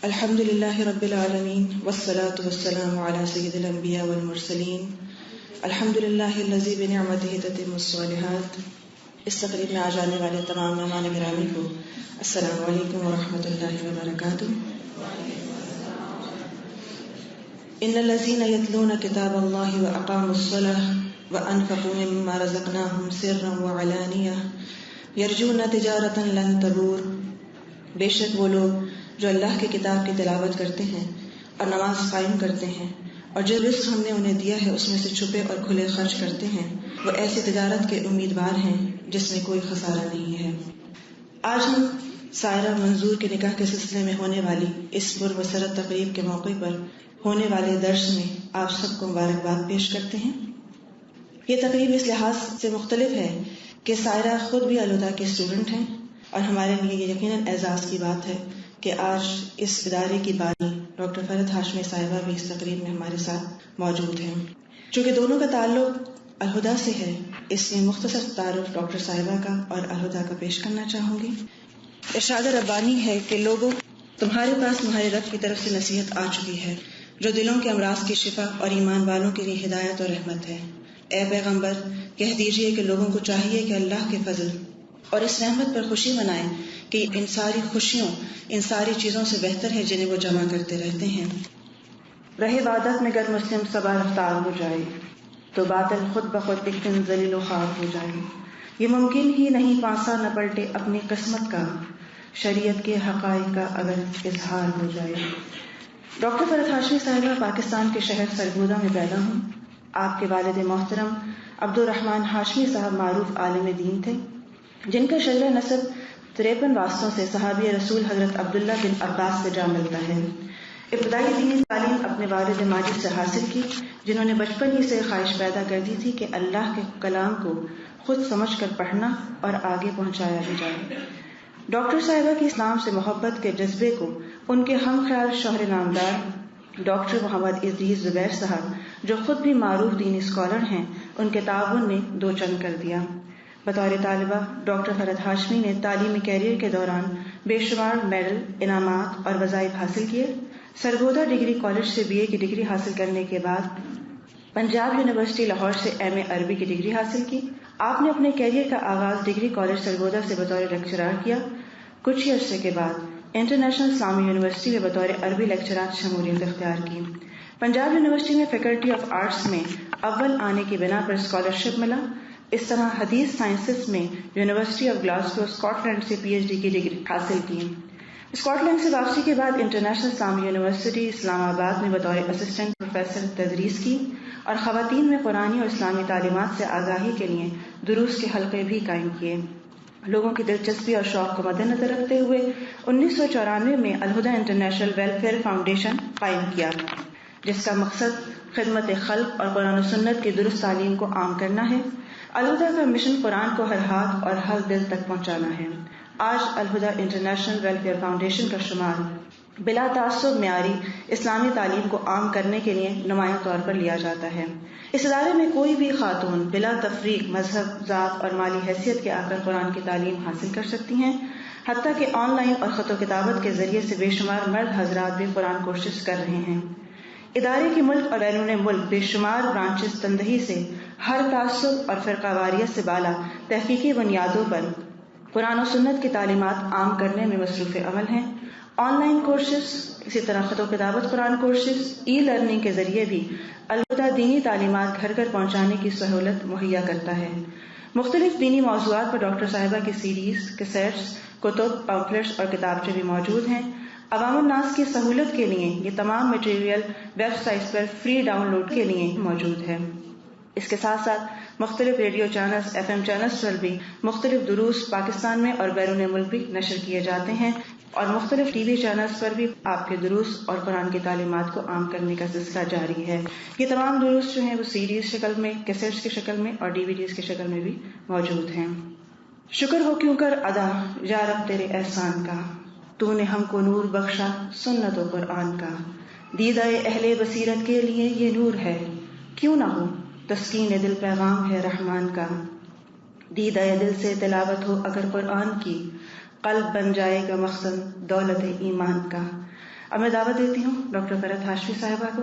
الحمد لله رب العالمين والصلاة والسلام على سيد الأنبياء والمرسلين. الحمد لله الذي بنعمته تتم الصالحات. اس تقریب میں آ جانے والے تمام مہمان گرامی کو السلام علیکم ورحمۃ اللہ وبرکاتہ. ان الذين يتلون كتاب الله واقاموا الصلاة وانفقوا مما رزقناهم سرا وعلانية يرجون تجارة لن تبور. بے شک وہ لوگ جو اللہ کی کتاب کی تلاوت کرتے ہیں اور نماز قائم کرتے ہیں اور جو رزق ہم نے انہیں دیا ہے اس میں سے چھپے اور کھلے خرچ کرتے ہیں، وہ ایسی تجارت کے امیدوار ہیں جس میں کوئی خسارہ نہیں ہے. آج ہم سائرہ منظور کے نکاح کے سلسلے میں ہونے والی اس پرمسرت تقریب کے موقع پر ہونے والے درس میں آپ سب کو مبارکباد پیش کرتے ہیں. یہ تقریب اس لحاظ سے مختلف ہے کہ سائرہ خود بھی الہدیٰ کے اسٹوڈنٹ ہیں اور ہمارے لیے یہ یقیناً اعزاز کی بات ہے کہ آج اس ادارے کی بانی ڈاکٹر فرحت ہاشمی صاحبہ بھی اس تقریب میں ہمارے ساتھ موجود ہیں. چونکہ دونوں کا تعلق الہدیٰ سے ہے، اس لیے مختصر تعارف ڈاکٹر صاحبہ کا اور الہدیٰ کا پیش کرنا چاہوں گی. ارشاد ربانی ہے کہ لوگوں، تمہارے پاس تمہارے رب کی طرف سے نصیحت آ چکی ہے جو دلوں کے امراض کی شفا اور ایمان والوں کے لیے ہدایت اور رحمت ہے. اے پیغمبر، کہہ دیجئے کہ لوگوں کو چاہیے کہ اللہ کے فضل اور اس رحمت پر خوشی منائیں کہ ان ساری خوشیوں، ان ساری چیزوں سے بہتر ہے جنہیں وہ جمع کرتے رہتے ہیں. رہے عبادت میں گر مسلم صبا رفتار ہو جائے تو باطل خود بخود ایک دن ذلیل و خوار ہو جائے. یہ ممکن ہی نہیں پانسا نہ پلٹے اپنی قسمت کا، شریعت کے حقائق کا اگر اظہار ہو جائے. ڈاکٹر فرحت ہاشمی صاحبہ پاکستان کے شہر سرگودا میں پیدا ہوں. آپ کے والد محترم عبدالرحمن ہاشمی صاحب معروف عالم دین تھے جن کا شجرہ نسب 53 واسطوں سے صحابی رسول حضرت عبداللہ بن عباس سے جا ملتا ہے. ابتدائی دینی تعلیم اپنے والد ماجد سے حاصل کی جنہوں نے بچپن ہی سے خواہش پیدا کر دی تھی کہ اللہ کے کلام کو خود سمجھ کر پڑھنا اور آگے پہنچایا بھی جائے. ڈاکٹر صاحبہ کی اسلام سے محبت کے جذبے کو ان کے ہم خیال شوہر نامدار ڈاکٹر محمد عزیز زبیر صاحب جو خود بھی معروف دینی اسکالر ہیں ان کے تعاون نے دو چند کر دیا. بطور طالبہ ڈاکٹر فرحت ہاشمی نے تعلیمی کیریئر کے دوران بے شمار میڈل، انعامات اور وظائف حاصل کیے. سرگودا ڈگری کالج سے BA کی ڈگری حاصل کرنے کے بعد پنجاب یونیورسٹی لاہور سے MA عربی کی ڈگری حاصل کی. آپ نے اپنے کیریئر کا آغاز ڈگری کالج سرگودا سے بطور لیکچرار کیا. کچھ ہی عرصے کے بعد انٹرنیشنل اسلامی یونیورسٹی میں بطور عربی لیکچرار شمولیت اختیار کی. پنجاب یونیورسٹی میں فیکلٹی آف آرٹس میں اول آنے کی بنا پر اسکالرشپ ملا. اس طرح حدیث سائنسز میں university of Glasgow Scotland سے PhD کی ڈگری حاصل کی. اسکاٹ لینڈ سے واپسی کے بعد انٹرنیشنل اسلامی یونیورسٹی اسلام آباد میں بطور اسسٹنٹ پروفیسر تدریس کی اور خواتین میں قرآنی اور اسلامی تعلیمات سے آگاہی کے لیے دروس کے حلقے بھی قائم کیے. لوگوں کی دلچسپی اور شوق کو مد نظر رکھتے ہوئے 1994 میں الہدیٰ انٹرنیشنل ویلفیئر فاؤنڈیشن قائم کیا جس کا مقصد خدمت خلق اور قرآن و سنت کی درست تعلیم کو عام کرنا ہے. الہدیٰ کا مشن قرآن کو ہر ہاتھ اور ہر دل تک پہنچانا ہے. آج الہدیٰ انٹرنیشنل ویلفیئر فاؤنڈیشن کا شمار بلا تعصب معیاری اسلامی تعلیم کو عام کرنے کے لیے نمایاں طور پر لیا جاتا ہے. اس ادارے میں کوئی بھی خاتون بلا تفریق مذہب، ذات اور مالی حیثیت کے آ کر قرآن کی تعلیم حاصل کر سکتی ہیں. حتیٰ کہ آن لائن اور خط و کتابت کے ذریعے سے بے شمار مرد حضرات بھی قرآن کورسز کر رہے ہیں. ادارے کی ملک اور بیرون ملک بے شمار برانچز تندہی سے ہر تعصب اور فرقہ واریت سے بالا تحقیقی بنیادوں پر قرآن و سنت کی تعلیمات عام کرنے میں مصروف عمل ہیں. آن لائن کورسز، اسی طرح خط و کتابت قرآن کورسز، لرننگ کے ذریعے بھی الہدیٰ دینی تعلیمات گھر گھر پہنچانے کی سہولت مہیا کرتا ہے. مختلف دینی موضوعات پر ڈاکٹر صاحبہ کی سیریز، کیسٹس، کتب، پمفلٹس اور کتابچے بھی موجود ہیں. عوام الناس کی سہولت کے لیے یہ تمام مٹیریل ویب سائٹس پر فری ڈاؤن لوڈ کے لیے موجود ہے. اس کے ساتھ ساتھ مختلف ریڈیو چینلز، FM چینلز پر بھی مختلف دروس پاکستان میں اور بیرون ملک بھی نشر کیے جاتے ہیں اور مختلف TV چینلز پر بھی آپ کے دروس اور قرآن کی تعلیمات کو عام کرنے کا سلسلہ جاری ہے. یہ تمام دروس جو ہیں وہ سیریز شکل میں، کیسٹس کی شکل میں اور DVDs کی شکل میں بھی موجود ہیں. شکر ہو کیوں کر ادا یا رب تیرے احسان کا، تو نے ہم کو نور بخشا سنت و قرآن کا. دیدہ اہل بصیرت کے لیے یہ نور ہے، کیوں نہ ہو تسکین دل پیغام ہے رحمان کا. دیدہ دل سے تلاوت ہو اگر قرآن کی، قلب بن جائے گا مخزن دولت ایمان کا. اب میں دعوت دیتی ہوں ڈاکٹر فرحت ہاشمی صاحبہ کو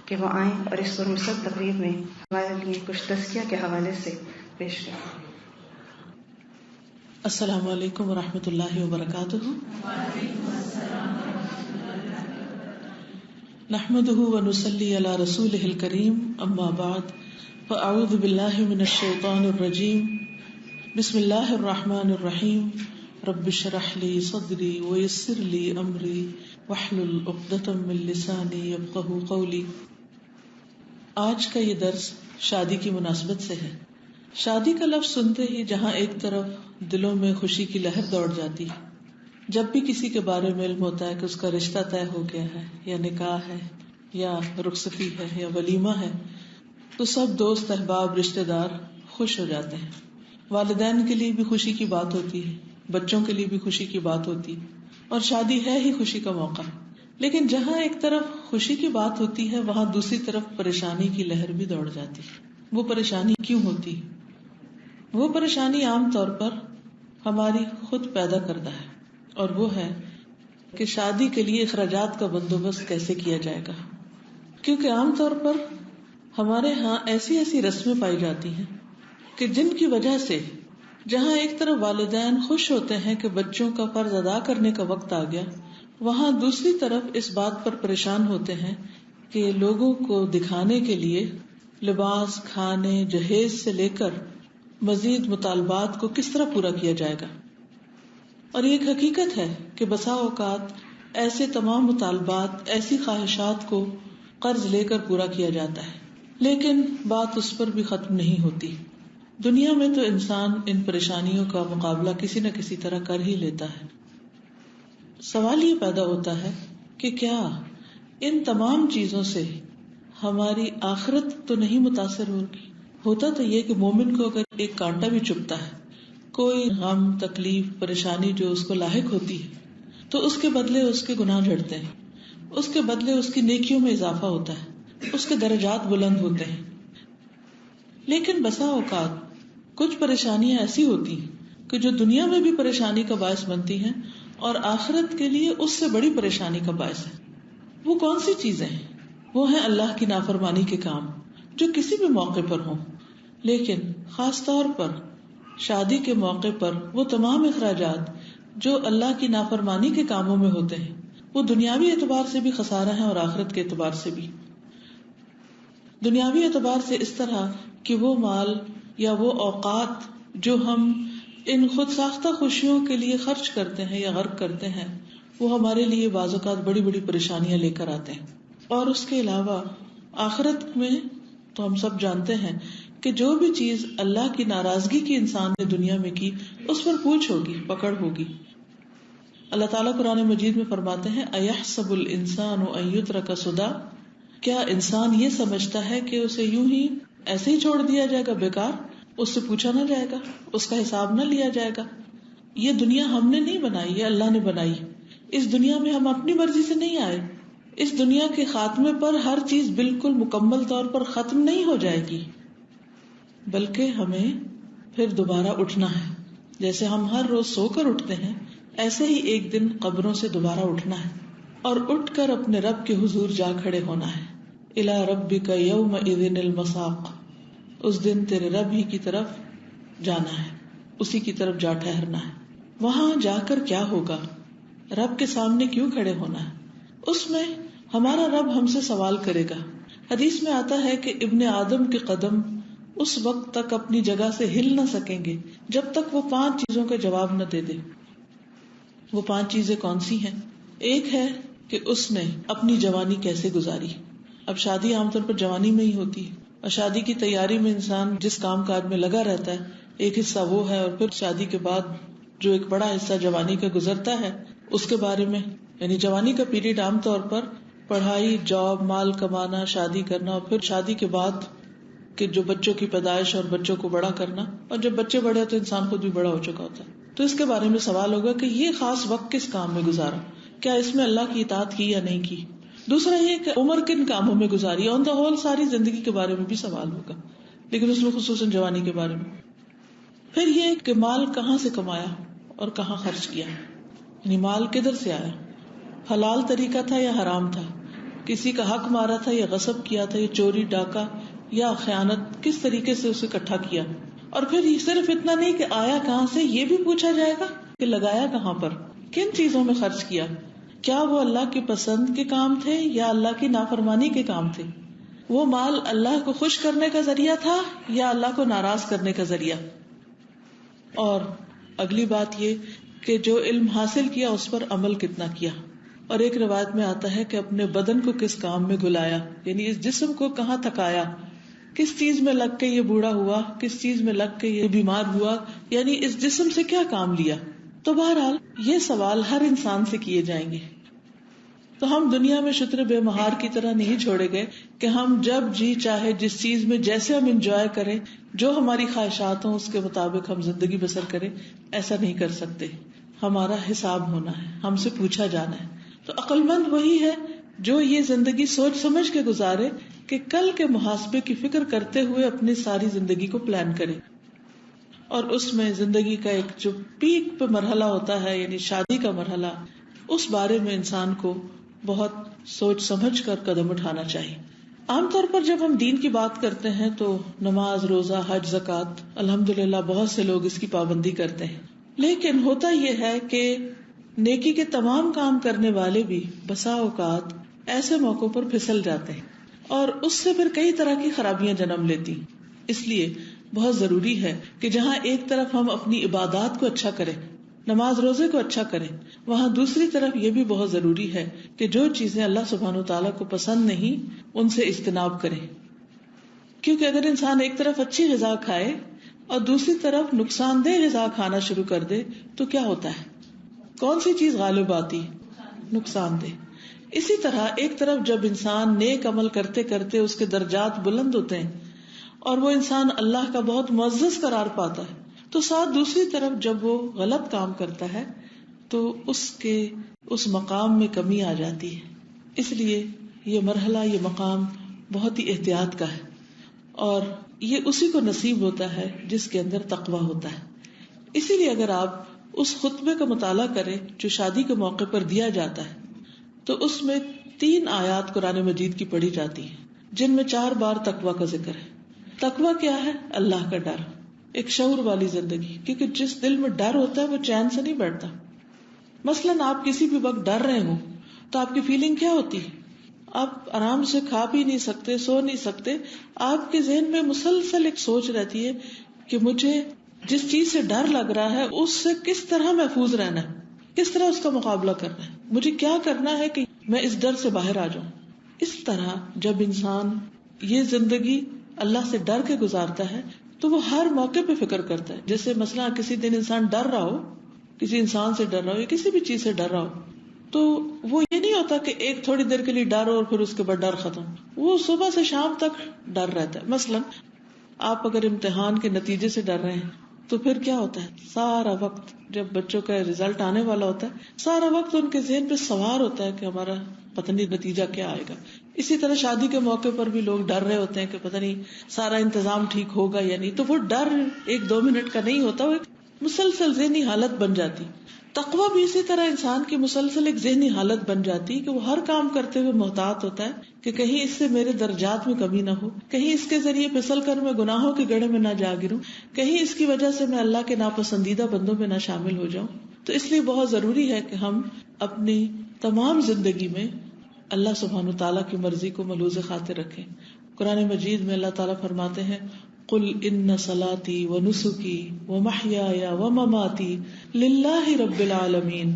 کہ وہ آئیں اور اس پر مصب تقریب میں ہمارے لیے کچھ تزکیہ کے حوالے سے پیش کریں۔ السلام علیکم ورحمۃ اللہ وبرکاتہ۔ نحمده ونصلی علی رسولہ الکریم، اما بعد فاعوذ باللہ من الشیطان الرجیم، بسم اللہ الرحمن الرحیم، رب اشرح لی صدری ویسر لی امری واحلل عقدۃ من لسانی یفقہوا قولی۔ آج کا یہ درس شادی کی مناسبت سے ہے۔ شادی کا لفظ سنتے ہی جہاں ایک طرف دلوں میں خوشی کی لہر دوڑ جاتی ہے، جب بھی کسی کے بارے میں علم ہوتا ہے کہ اس کا رشتہ طے ہو گیا ہے یا نکاح ہے یا رخصتی ہے یا ولیمہ ہے، تو سب دوست احباب رشتہ دار خوش ہو جاتے ہیں۔ والدین کے لیے بھی خوشی کی بات ہوتی ہے، بچوں کے لیے بھی خوشی کی بات ہوتی ہے، اور شادی ہے ہی خوشی کا موقع۔ لیکن جہاں ایک طرف خوشی کی بات ہوتی ہے، وہاں دوسری طرف پریشانی کی لہر بھی دوڑ جاتی ہے۔ وہ پریشانی کیوں ہوتی ہے؟ وہ پریشانی عام طور پر ہماری خود پیدا کردہ ہے، اور وہ ہے کہ شادی کے لیے اخراجات کا بندوبست کیسے کیا جائے گا۔ کیونکہ عام طور پر ہمارے ہاں ایسی رسمیں پائی جاتی ہیں کہ جن کی وجہ سے جہاں ایک طرف والدین خوش ہوتے ہیں کہ بچوں کا فرض ادا کرنے کا وقت آ گیا، وہاں دوسری طرف اس بات پر پریشان ہوتے ہیں کہ لوگوں کو دکھانے کے لیے لباس، کھانے، جہیز سے لے کر مزید مطالبات کو کس طرح پورا کیا جائے گا۔ اور یہ ایک حقیقت ہے کہ بسا اوقات ایسے تمام مطالبات، ایسی خواہشات کو قرض لے کر پورا کیا جاتا ہے، لیکن بات اس پر بھی ختم نہیں ہوتی۔ دنیا میں تو انسان ان پریشانیوں کا مقابلہ کسی نہ کسی طرح کر ہی لیتا ہے۔ سوال یہ پیدا ہوتا ہے کہ کیا ان تمام چیزوں سے ہماری آخرت تو نہیں متاثر ہوگی؟ ہوتا تو یہ کہ مومن کو اگر ایک کانٹا بھی چبھتا ہے، کوئی غم، تکلیف، پریشانی جو اس کو لاحق ہوتی ہے، تو اس کے بدلے اس کے گناہ جھڑتے ہیں، اس کے بدلے اس کی نیکیوں میں اضافہ ہوتا ہے، اس کے درجات بلند ہوتے ہیں۔ لیکن بسا اوقات کچھ پریشانیاں ایسی ہوتی ہیں کہ جو دنیا میں بھی پریشانی کا باعث بنتی ہیں اور آخرت کے لیے اس سے بڑی پریشانی کا باعث ہے۔ وہ کون سی چیزیں ہیں؟ وہ ہیں اللہ کی نافرمانی کے کام، جو کسی بھی موقع پر ہوں، لیکن خاص طور پر شادی کے موقع پر وہ تمام اخراجات جو اللہ کی نافرمانی کے کاموں میں ہوتے ہیں، وہ دنیاوی اعتبار سے بھی خسارہ ہیں اور آخرت کے اعتبار سے بھی۔ دنیاوی اعتبار سے اس طرح کہ وہ مال یا وہ اوقات جو ہم ان خود ساختہ خوشیوں کے لیے خرچ کرتے ہیں یا غرق کرتے ہیں، وہ ہمارے لیے بعض اوقات بڑی بڑی پریشانیاں لے کر آتے ہیں۔ اور اس کے علاوہ آخرت میں تو ہم سب جانتے ہیں کہ جو بھی چیز اللہ کی ناراضگی کی انسان نے دنیا میں کی، اس پر پوچھ ہوگی، پکڑ ہوگی۔ اللہ تعالیٰ قرآن مجید میں فرماتے ہیں اَيَحْسَبُ الْإِنسَانُ أَن يُتْرَكَ سُدًى، کیا انسان یہ سمجھتا ہے کہ اسے یوں ہی ایسے ہی چھوڑ دیا جائے گا بیکار، اس سے پوچھا نہ جائے گا، اس کا حساب نہ لیا جائے گا؟ یہ دنیا ہم نے نہیں بنائی، یہ اللہ نے بنائی۔ اس دنیا میں ہم اپنی مرضی سے نہیں آئے۔ اس دنیا کے خاتمے پر ہر چیز بالکل مکمل طور پر ختم نہیں ہو جائے گی، بلکہ ہمیں پھر دوبارہ اٹھنا ہے۔ جیسے ہم ہر روز سو کر اٹھتے ہیں، ایسے ہی ایک دن قبروں سے دوبارہ اٹھنا ہے اور اٹھ کر اپنے رب کے حضور جا کھڑے ہونا ہے۔ الی ربک یومئذ المساق، اس دن تیرے رب ہی کی طرف جانا ہے، اسی کی طرف جا ٹھہرنا ہے۔ وہاں جا کر کیا ہوگا؟ رب کے سامنے کیوں کھڑے ہونا ہے؟ اس میں ہمارا رب ہم سے سوال کرے گا۔ حدیث میں آتا ہے کہ ابن آدم کے قدم اس وقت تک اپنی جگہ سے ہل نہ سکیں گے جب تک وہ 5 چیزوں کا جواب نہ دے دے۔ وہ 5 چیزیں کون سی ہیں؟ ایک ہے کہ اس نے اپنی جوانی کیسے گزاری۔ اب شادی عام طور پر جوانی میں ہی ہوتی ہے، اور شادی کی تیاری میں انسان جس کام کاج میں لگا رہتا ہے، ایک حصہ وہ ہے، اور پھر شادی کے بعد جو ایک بڑا حصہ جوانی کا گزرتا ہے اس کے بارے میں، یعنی جوانی کا پیریڈ عام طور پر پڑھائی، جاب، مال کمانا، شادی کرنا، اور پھر شادی کے بعد کہ جو بچوں کی پیدائش اور بچوں کو بڑا کرنا، اور جب بچے بڑے ہوتے ہیں انسان خود بھی بڑا ہو چکا ہوتا ہے۔ تو اس کے بارے میں سوال ہوگا کہ یہ خاص وقت کس کام میں گزارا، کیا اس میں اللہ کی اطاعت کی یا نہیں کی۔ دوسرا یہ کہ عمر کن کاموں میں گزاری، آن دا ہول ساری زندگی کے بارے میں بھی سوال ہوگا، لیکن اس میں خصوصاً جوانی کے بارے میں۔ پھر یہ کہ مال کہاں سے کمایا اور کہاں خرچ کیا، یعنی مال کدھر سے آیا۔ حلال طریقہ تھا یا حرام تھا، کسی کا حق مارا تھا یا غصب کیا تھا، یا چوری ڈاکہ یا خیانت، کس طریقے سے اسے اکٹھا کیا. اور پھر صرف اتنا نہیں کہ آیا کہاں سے، یہ بھی پوچھا جائے گا کہ لگایا کہاں پر، کن چیزوں میں خرچ کیا، کیا وہ اللہ کی پسند کے کام تھے یا اللہ کی نافرمانی کے کام تھے، وہ مال اللہ کو خوش کرنے کا ذریعہ تھا یا اللہ کو ناراض کرنے کا ذریعہ. اور اگلی بات یہ کہ جو علم حاصل کیا اس پر عمل کتنا کیا. اور ایک روایت میں آتا ہے کہ اپنے بدن کو کس کام میں گلایا، یعنی اس جسم کو کہاں تھکایا، کس چیز میں لگ کے یہ بوڑھا ہوا، کس چیز میں لگ کے یہ بیمار ہوا، یعنی اس جسم سے کیا کام لیا. تو بہرحال یہ سوال ہر انسان سے کیے جائیں گے. تو ہم دنیا میں شتر بے مہار کی طرح نہیں چھوڑے گئے کہ ہم جب جی چاہے جس چیز میں جیسے ہم انجوائے کریں، جو ہماری خواہشات ہوں اس کے مطابق ہم زندگی بسر کریں. ایسا نہیں کر سکتے. ہمارا حساب ہونا ہے، ہم سے پوچھا جانا ہے. تو عقل مند وہی ہے جو یہ زندگی سوچ سمجھ کے گزارے کہ کل کے محاسبے کی فکر کرتے ہوئے اپنی ساری زندگی کو پلان کرے. اور اس میں زندگی کا ایک جو پیک پہ مرحلہ ہوتا ہے، یعنی شادی کا مرحلہ، اس بارے میں انسان کو بہت سوچ سمجھ کر قدم اٹھانا چاہیے. عام طور پر جب ہم دین کی بات کرتے ہیں تو نماز، روزہ، حج، زکوٰۃ، الحمدللہ بہت سے لوگ اس کی پابندی کرتے ہیں. لیکن ہوتا یہ ہے کہ نیکی کے تمام کام کرنے والے بھی بسا اوقات ایسے موقعوں پر پھسل جاتے ہیں اور اس سے پھر کئی طرح کی خرابیاں جنم لیتی. اس لیے بہت ضروری ہے کہ جہاں ایک طرف ہم اپنی عبادات کو اچھا کریں، نماز روزے کو اچھا کریں، وہاں دوسری طرف یہ بھی بہت ضروری ہے کہ جو چیزیں اللہ سبحانہ وتعالیٰ کو پسند نہیں ان سے اجتناب کریں. کیونکہ اگر انسان ایک طرف اچھی غذا کھائے اور دوسری طرف نقصان دہ غذا کھانا شروع کر دے تو کیا ہوتا ہے؟ کون سی چیز غالب آتی؟ نقصان دہ. اسی طرح ایک طرف جب انسان نیک عمل کرتے کرتے اس کے درجات بلند ہوتے ہیں اور وہ انسان اللہ کا بہت معزز قرار پاتا ہے، تو ساتھ دوسری طرف جب وہ غلط کام کرتا ہے تو اس مقام میں کمی آ جاتی ہے. اس لیے یہ مرحلہ، یہ مقام بہت ہی احتیاط کا ہے اور یہ اسی کو نصیب ہوتا ہے جس کے اندر تقویٰ ہوتا ہے. اسی لیے اگر آپ اس خطبے کا مطالعہ کریں جو شادی کے موقع پر دیا جاتا ہے تو اس میں 3 آیات قرآن مجید کی پڑھی جاتی ہیں جن میں 4 بار تقویٰ کا ذکر ہے. تقویٰ کیا ہے؟ اللہ کا ڈر، ایک شعور والی زندگی. کیونکہ جس دل میں ڈر ہوتا ہے وہ چین سے نہیں بیٹھتا. مثلاً آپ کسی بھی وقت ڈر رہے ہوں تو آپ کی فیلنگ کیا ہوتی ہے؟ آپ آرام سے کھا پی نہیں سکتے، سو نہیں سکتے. آپ کے ذہن میں مسلسل ایک سوچ رہتی ہے کہ مجھے جس چیز سے ڈر لگ رہا ہے اس سے کس طرح محفوظ رہنا ہے، کس طرح اس کا مقابلہ کرنا ہے، مجھے کیا کرنا ہے کہ میں اس ڈر سے باہر آ جاؤں. اس طرح جب انسان یہ زندگی اللہ سے ڈر کے گزارتا ہے تو وہ ہر موقع پہ فکر کرتا ہے. جیسے مثلا کسی دن انسان ڈر رہا ہو، کسی انسان سے ڈر رہا ہو یا کسی بھی چیز سے ڈر رہا ہو، تو وہ یہ نہیں ہوتا کہ ایک تھوڑی دیر کے لیے ڈر اور پھر اس کے بعد ڈر ختم. وہ صبح سے شام تک ڈر رہتا ہے. مثلا آپ اگر امتحان کے نتیجے سے ڈر رہے ہیں تو پھر کیا ہوتا ہے؟ سارا وقت جب بچوں کا رزلٹ آنے والا ہوتا ہے سارا وقت ان کے ذہن پہ سوار ہوتا ہے کہ ہمارا پتہ نہیں نتیجہ کیا آئے گا. اسی طرح شادی کے موقع پر بھی لوگ ڈر رہے ہوتے ہیں کہ پتہ نہیں سارا انتظام ٹھیک ہوگا یا نہیں. تو وہ ڈر 1-2 منٹ کا نہیں ہوتا، وہ ایک مسلسل ذہنی حالت بن جاتی. تقویٰ بھی اسی طرح انسان کی مسلسل ایک ذہنی حالت بن جاتی کہ وہ ہر کام کرتے ہوئے محتاط ہوتا ہے کہ کہیں اس سے میرے درجات میں کمی نہ ہو، کہیں اس کے ذریعے پھسل کر میں گناہوں کے گڑھے میں نہ جا گروں، کہیں اس کی وجہ سے میں اللہ کے ناپسندیدہ بندوں میں نہ شامل ہو جاؤں. تو اس لیے بہت ضروری ہے کہ ہم اپنی تمام زندگی میں اللہ سبحانہ تعالیٰ کی مرضی کو ملحوظ خاطر رکھیں. قرآن مجید میں اللہ تعالیٰ فرماتے ہیں قل ان صلاتي ونسكي ومحياي ومماتي لله رب العالمين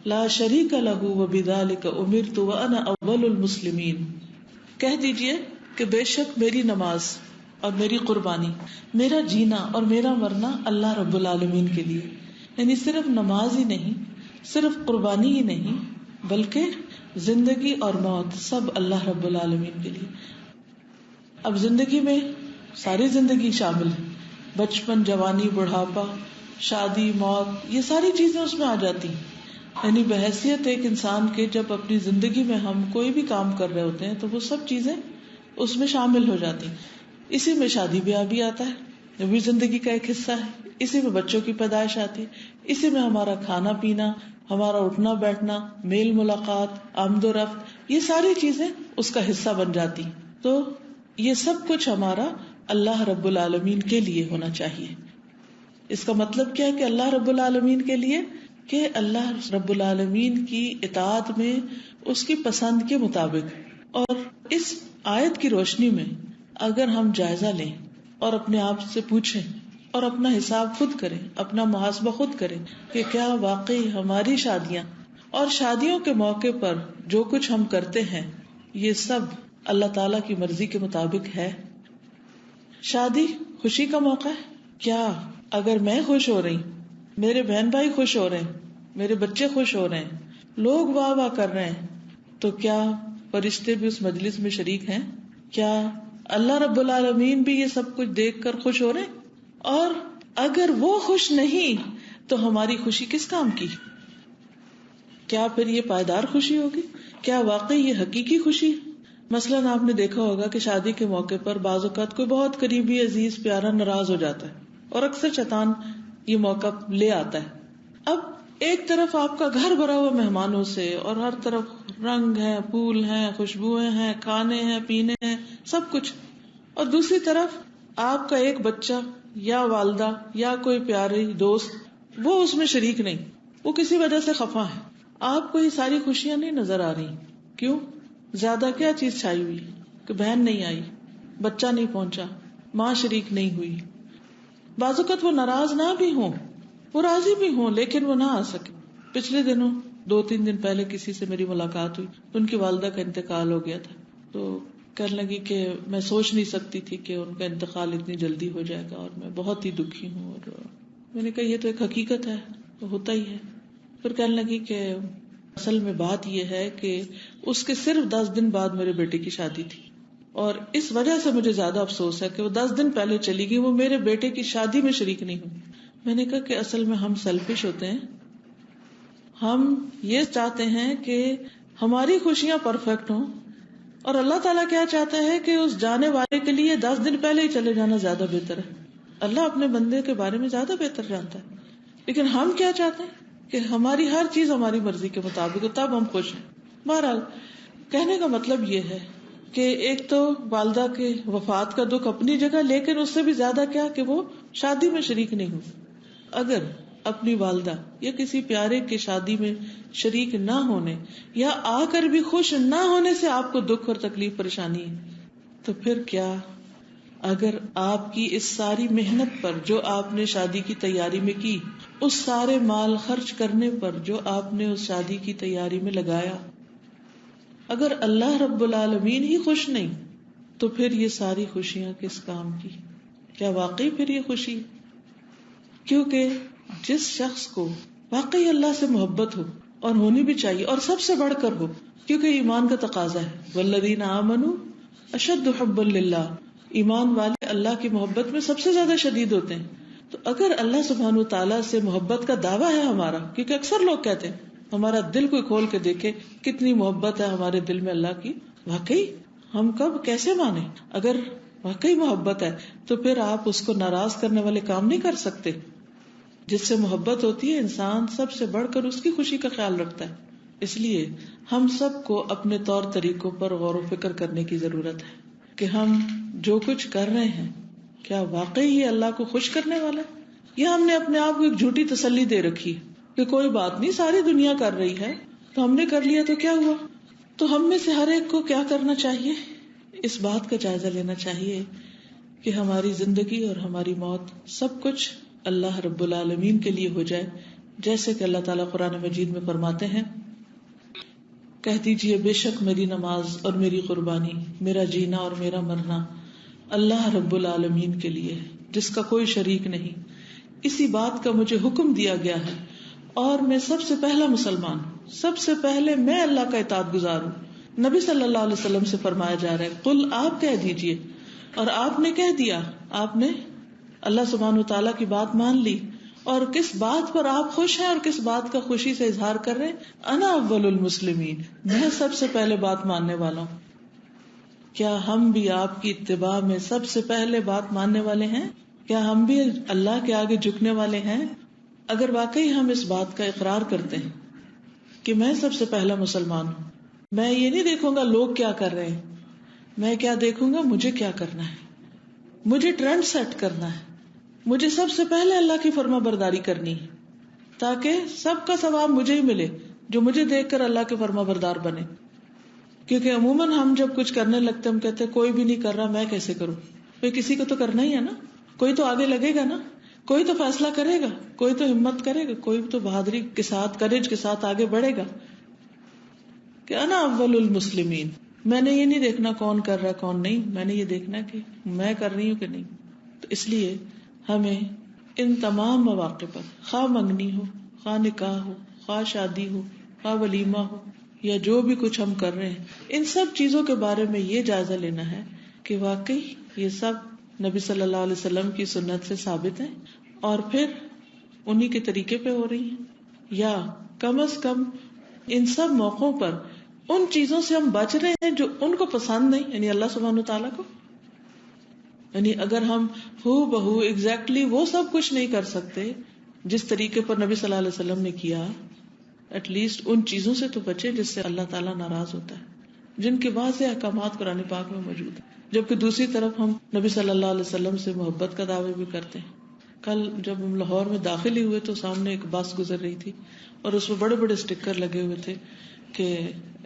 لا شريك له وبذلك امرت وانا اول المسلمين. کہہ دیجئے کہ بے شک میری نماز اور میری قربانی، میرا جینا اور میرا مرنا اللہ رب العالمین کے لیے. یعنی صرف نماز ہی نہیں، صرف قربانی ہی نہیں، بلکہ زندگی اور موت سب اللہ رب العالمین کے لیے. اب زندگی میں ساری زندگی شامل ہے، بچپن، جوانی، بڑھاپا، شادی، موت، یہ ساری چیزیں اس میں آ جاتی ہیں. یعنی بحیثیت ایک انسان کے جب اپنی زندگی میں ہم کوئی بھی کام کر رہے ہوتے ہیں تو وہ سب چیزیں اس میں شامل ہو جاتی ہیں. اسی میں شادی بیاہ بھی آتا ہے، یہ بھی زندگی کا ایک حصہ ہے. اسی میں بچوں کی پیدائش آتی، اسی میں ہمارا کھانا پینا، ہمارا اٹھنا بیٹھنا، میل ملاقات، آمد و رفت، یہ ساری چیزیں اس کا حصہ بن جاتی. تو یہ سب کچھ ہمارا اللہ رب العالمین کے لیے ہونا چاہیے. اس کا مطلب کیا ہے کہ اللہ رب العالمین کے لیے، کہ اللہ رب العالمین کی اطاعت میں اس کی پسند کے مطابق. اور اس آیت کی روشنی میں اگر ہم جائزہ لیں اور اپنے آپ سے پوچھیں اور اپنا حساب خود کریں، اپنا محاسبہ خود کریں کہ کیا واقعی ہماری شادیاں اور شادیوں کے موقع پر جو کچھ ہم کرتے ہیں یہ سب اللہ تعالی کی مرضی کے مطابق ہے. شادی خوشی کا موقع ہے. کیا اگر میں خوش ہو رہی، میرے بہن بھائی خوش ہو رہے ہیں، میرے بچے خوش ہو رہے ہیں، لوگ واہ واہ کر رہے ہیں، تو کیا فرشتے بھی اس مجلس میں شریک ہیں؟ کیا اللہ رب العالمین بھی یہ سب کچھ دیکھ کر خوش ہو رہے ہیں؟ اور اگر وہ خوش نہیں تو ہماری خوشی کس کام کی؟ کیا پھر یہ پائیدار خوشی ہوگی؟ کیا واقعی یہ حقیقی خوشی ہے؟ مثلاً آپ نے دیکھا ہوگا کہ شادی کے موقع پر بعض اوقات کوئی بہت قریبی عزیز پیارا ناراض ہو جاتا ہے، اور اکثر شیطان یہ موقع لے آتا ہے. اب ایک طرف آپ کا گھر بھرا ہوا مہمانوں سے اور ہر طرف رنگ ہے، پھول ہیں، خوشبوئیں ہیں، کھانے ہیں، پینے ہیں، سب کچھ، اور دوسری طرف آپ کا ایک بچہ یا والدہ یا کوئی پیاری دوست وہ اس میں شریک نہیں، وہ کسی وجہ سے خفا ہے. آپ کو یہ ساری خوشیاں نہیں نظر آ رہی. کیوں؟ زیادہ کیا چیز چھائی ہوئی کہ بہن نہیں آئی، بچہ نہیں پہنچا، ماں شریک نہیں ہوئی. بعض اوقات وہ ناراض نہ بھی ہوں، وہ راضی بھی ہوں، لیکن وہ نہ آ سکے. پچھلے دنوں 2-3 دن پہلے کسی سے میری ملاقات ہوئی، ان کی والدہ کا انتقال ہو گیا تھا. تو کہنے لگی کہ میں سوچ نہیں سکتی تھی کہ ان کا انتقال اتنی جلدی ہو جائے گا، اور میں بہت ہی دکھی ہوں. اور میں نے کہا یہ تو ایک حقیقت ہے، تو ہوتا ہی ہے. پھر کہنے لگی کہ اصل میں بات یہ ہے کہ اس کے صرف 10 دن بعد میرے بیٹے کی شادی تھی، اور اس وجہ سے مجھے زیادہ افسوس ہے کہ وہ 10 دن پہلے چلی گئی، وہ میرے بیٹے کی شادی میں شریک نہیں ہوئی. میں نے کہا کہ اصل میں ہم سیلفش ہوتے ہیں، ہم یہ چاہتے ہیں کہ ہماری خوشیاں پرفیکٹ ہوں، اور اللہ تعالیٰ کیا چاہتا ہے کہ اس جانے والے کے لیے 10 دن پہلے ہی چلے جانا زیادہ بہتر ہے. اللہ اپنے بندے کے بارے میں زیادہ بہتر جانتا ہے، لیکن ہم کیا چاہتے ہیں کہ ہماری ہر چیز ہماری مرضی کے مطابق ہو، تب ہم خوش ہیں. بہرحال کہنے کا مطلب یہ ہے کہ ایک تو والدہ کے وفات کا دکھ اپنی جگہ، لیکن اس سے بھی زیادہ کیا کہ وہ شادی میں شریک نہیں ہوئی. اگر اپنی والدہ یا کسی پیارے کی شادی میں شریک نہ ہونے یا آ کر بھی خوش نہ ہونے سے آپ کو دکھ اور تکلیف پریشانی ہے، تو پھر کیا اگر آپ کی اس ساری محنت پر جو آپ نے شادی کی تیاری میں کی، اس سارے مال خرچ کرنے پر جو آپ نے اس شادی کی تیاری میں لگایا، اگر اللہ رب العالمین ہی خوش نہیں تو پھر یہ ساری خوشیاں کس کام کی؟ کیا واقعی پھر یہ خوشی؟ کیونکہ جس شخص کو واقعی اللہ سے محبت ہو، اور ہونی بھی چاہیے، اور سب سے بڑھ کر ہو، کیونکہ ایمان کا تقاضا ہے، والذین آمنوا اشد حبا للہ، ایمان والے اللہ کی محبت میں سب سے زیادہ شدید ہوتے ہیں. تو اگر اللہ سبحانہ و تعالیٰ سے محبت کا دعویٰ ہے ہمارا، کیونکہ اکثر لوگ کہتے ہیں ہمارا دل کوئی کھول کے دیکھے کتنی محبت ہے ہمارے دل میں اللہ کی، واقعی ہم کب کیسے مانے؟ اگر واقعی محبت ہے تو پھر آپ اس کو ناراض کرنے والے کام نہیں کر سکتے. جس سے محبت ہوتی ہے انسان سب سے بڑھ کر اس کی خوشی کا خیال رکھتا ہے. اس لیے ہم سب کو اپنے طور طریقوں پر غور و فکر کرنے کی ضرورت ہے کہ ہم جو کچھ کر رہے ہیں کیا واقعی یہ اللہ کو خوش کرنے والا ہے، یا ہم نے اپنے آپ کو ایک جھوٹی تسلی دے رکھی کہ کوئی بات نہیں، ساری دنیا کر رہی ہے تو ہم نے کر لیا تو کیا ہوا. تو ہم میں سے ہر ایک کو کیا کرنا چاہیے؟ اس بات کا جائزہ لینا چاہیے کہ ہماری زندگی اور ہماری موت سب کچھ اللہ رب العالمین کے لیے ہو جائے، جیسے کہ اللہ تعالیٰ قرآن مجید میں فرماتے ہیں، کہہ دیجئے بے شک میری نماز اور میری قربانی، میرا جینا اور میرا مرنا اللہ رب العالمین کے لیے ہے جس کا کوئی شریک نہیں. اسی بات کا مجھے حکم دیا گیا ہے اور میں سب سے پہلا مسلمان ہوں، سب سے پہلے میں اللہ کا اطاعت گزار ہوں. نبی صلی اللہ علیہ وسلم سے فرمایا جا رہا ہے قل، آپ کہہ دیجئے، اور آپ نے کہہ دیا، آپ نے اللہ سبحانہ و تعالیٰ کی بات مان لی. اور کس بات پر آپ خوش ہیں اور کس بات کا خوشی سے اظہار کر رہے ہیں؟ انا اول المسلمین، میں سب سے پہلے بات ماننے والا ہوں. کیا ہم بھی آپ کی اتباع میں سب سے پہلے بات ماننے والے ہیں؟ کیا ہم بھی اللہ کے آگے جھکنے والے ہیں؟ اگر واقعی ہم اس بات کا اقرار کرتے ہیں کہ میں سب سے پہلا مسلمان ہوں، میں یہ نہیں دیکھوں گا لوگ کیا کر رہے ہیں، میں کیا دیکھوں گا مجھے کیا کرنا ہے، مجھے ٹرینڈ سیٹ کرنا ہے، مجھے سب سے پہلے اللہ کی فرما برداری کرنی ہے تاکہ سب کا ثواب مجھے ہی ملے جو مجھے دیکھ کر اللہ کے فرما بردار بنے. کیونکہ عموماً ہم جب کچھ کرنے لگتے ہم کہتے ہیں کوئی بھی نہیں کر رہا میں کیسے کروں. کوئی کسی کو تو کرنا ہی ہے نا، کوئی تو آگے لگے گا نا، کوئی تو فیصلہ کرے گا، کوئی تو ہمت کرے گا، کوئی تو بہادری کے ساتھ کریج کے ساتھ آگے بڑھے گا. کہ انا اول المسلمین، میں نے یہ نہیں دیکھنا کون کر رہا ہے کون نہیں، میں نے یہ دیکھنا کہ میں کر رہی ہوں کہ نہیں. تو اس لیے ہمیں ان تمام مواقع پر، خواہ منگنی ہو، خواہ نکاح ہو، خواہ شادی ہو، خواہ ولیمہ ہو، یا جو بھی کچھ ہم کر رہے ہیں، ان سب چیزوں کے بارے میں یہ جائزہ لینا ہے کہ واقعی یہ سب نبی صلی اللہ علیہ وسلم کی سنت سے ثابت ہیں اور پھر انہی کے طریقے پہ ہو رہی ہیں، یا کم از کم ان سب موقعوں پر ان چیزوں سے ہم بچ رہے ہیں جو ان کو پسند نہیں، یعنی اللہ سبحانہ وتعالیٰ کو. یعنی اگر ہم ہو بہو ایگزیکٹلی وہ سب کچھ نہیں کر سکتے جس طریقے پر نبی صلی اللہ علیہ وسلم نے کیا، ایٹ لیسٹ ان چیزوں سے تو بچے جس سے اللہ تعالیٰ ناراض ہوتا ہے، جن کے واضح احکامات قرآن پاک میں موجود ہیں. جبکہ دوسری طرف ہم نبی صلی اللہ علیہ وسلم سے محبت کا دعوے بھی کرتے ہیں. کل جب ہم لاہور میں داخل ہی ہوئے تو سامنے ایک بس گزر رہی تھی اور اس میں بڑے بڑے اسٹکر لگے ہوئے تھے کہ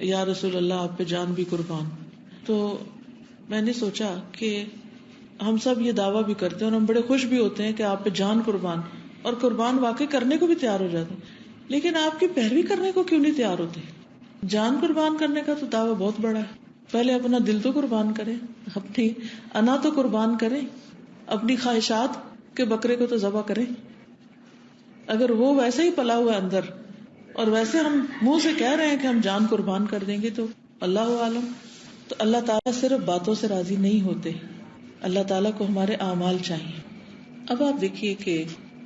یا رسول اللہ آپ پہ جان بھی قربان. تو میں نے سوچا کہ ہم سب یہ دعویٰ بھی کرتے ہیں اور ہم بڑے خوش بھی ہوتے ہیں کہ آپ پہ جان قربان، اور قربان واقعی کرنے کو بھی تیار ہو جاتے ہیں، لیکن آپ کی پیروی کرنے کو کیوں نہیں تیار ہوتے؟ جان قربان کرنے کا تو دعویٰ بہت بڑا ہے. پہلے اپنا دل تو قربان کریں، اپنی انا تو قربان کریں، اپنی خواہشات کے بکرے کو تو ذبح کریں. اگر وہ ویسے ہی پلا ہوا اندر اور ویسے ہم منہ سے کہہ رہے ہیں کہ ہم جان قربان کر دیں گے تو اللہ عالم. تو اللہ تعالیٰ صرف باتوں سے راضی نہیں ہوتے، اللہ تعالیٰ کو ہمارے اعمال چاہیے. اب آپ دیکھیے کہ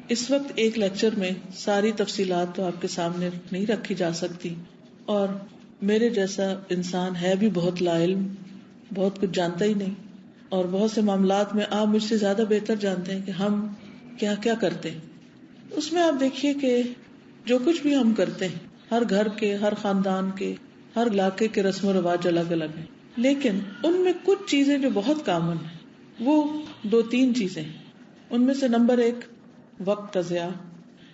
اس وقت ایک لیکچر میں ساری تفصیلات تو آپ کے سامنے نہیں رکھی جا سکتی، اور میرے جیسا انسان ہے بھی بہت لا علم، بہت کچھ جانتا ہی نہیں، اور بہت سے معاملات میں آپ مجھ سے زیادہ بہتر جانتے ہیں کہ ہم کیا کیا کرتے ہیں. اس میں آپ دیکھیے کہ جو کچھ بھی ہم کرتے ہیں، ہر گھر کے، ہر خاندان کے، ہر علاقے کے رسم و رواج الگ الگ ہیں، لیکن ان میں کچھ چیزیں جو بہت کامن ہیں وہ 2-3 چیزیں ہیں. ان میں سے نمبر 1 وقت کا ضیاع،